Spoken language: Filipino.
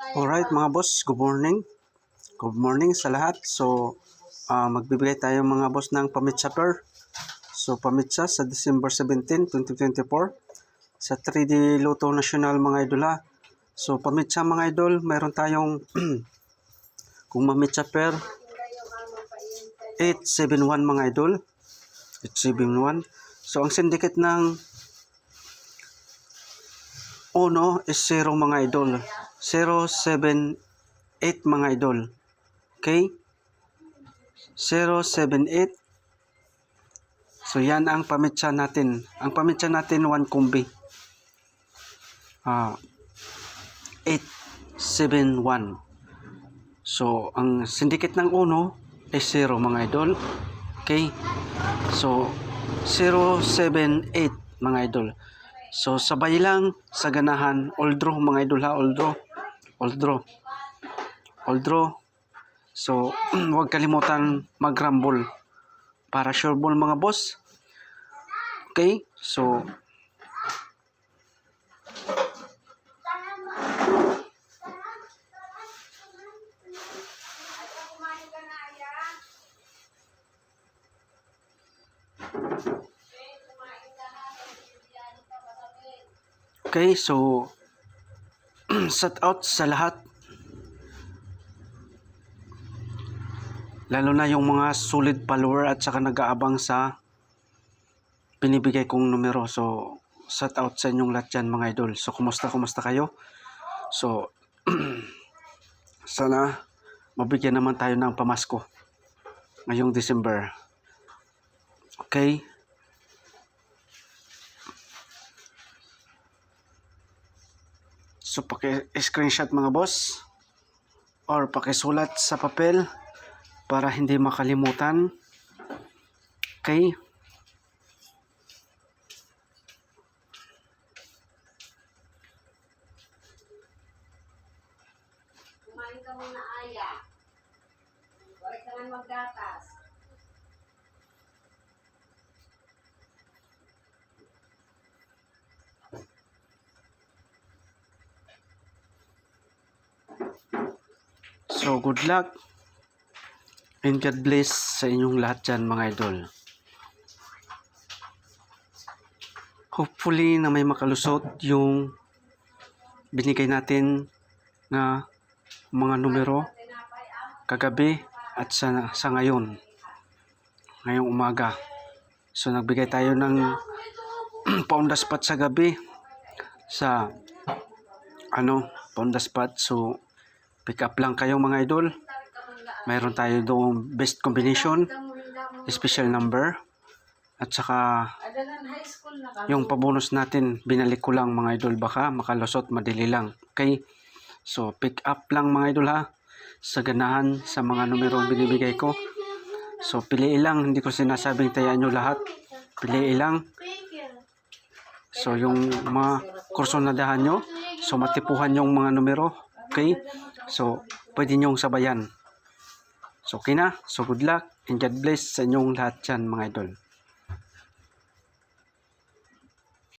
Alright mga boss, good morning. Good morning sa lahat. So, magbibigay tayo mga boss ng pamitsa per. So, pamitsa sa December 17, 2024 sa 3D Lotto National mga idol ha. So, pamitsa mga idol, mayroon tayong kung mamitsa per 871 mga idol. 871. So, ang syndicate ng uno is 0 mga idol. 078 mga idol. Okay? 078. So yan ang pamitsa natin. Ang pamitsa natin 1 kumbi. 871. So ang syndicate ng uno is 0 mga idol. Okay? So 078 mga idol. So sabay lang sa ganahan, all draw mga idol ha, all draw. All draw. All draw. So huwag kalimutan mag-rumble para sure ball mga boss. Okay? So okay, so shout out sa lahat. Lalo na yung mga solid follower at saka nag-aabang sa binibigay kong numero. So shout out sa inyong lahat dyan mga idol. So kumusta kayo? So sana mabigyan naman tayo ng pamasko ngayong December. Okay? So paki-screenshot mga boss or pakisulat sa papel para hindi makalimutan. Okay? Kumain ka muna, Aya. Huwag ka nga maggatas. So good luck and God bless sa inyong lahat dyan mga idol. Hopefully na may makalusot yung binigay natin na mga numero kagabi at sa ngayon, ngayong umaga. So nagbigay tayo ng pound spot sa gabi sa pound spot. So pick up lang kayo mga idol. Mayroon tayo doong best combination, special number, at saka yung pabonus natin binalik ko lang mga idol, baka makalusot madali lang. Okay? So pick up lang mga idol ha, sa ganahan sa mga numero binibigay ko. So piliin lang, hindi ko sinasabing tayaan nyo lahat, piliin lang. So yung mga kursonadahan nyo, so matipuhan yung mga numero. Okay? So pwede nyong sabayan. So okay na. So good luck and God bless sa inyong lahat dyan mga idol.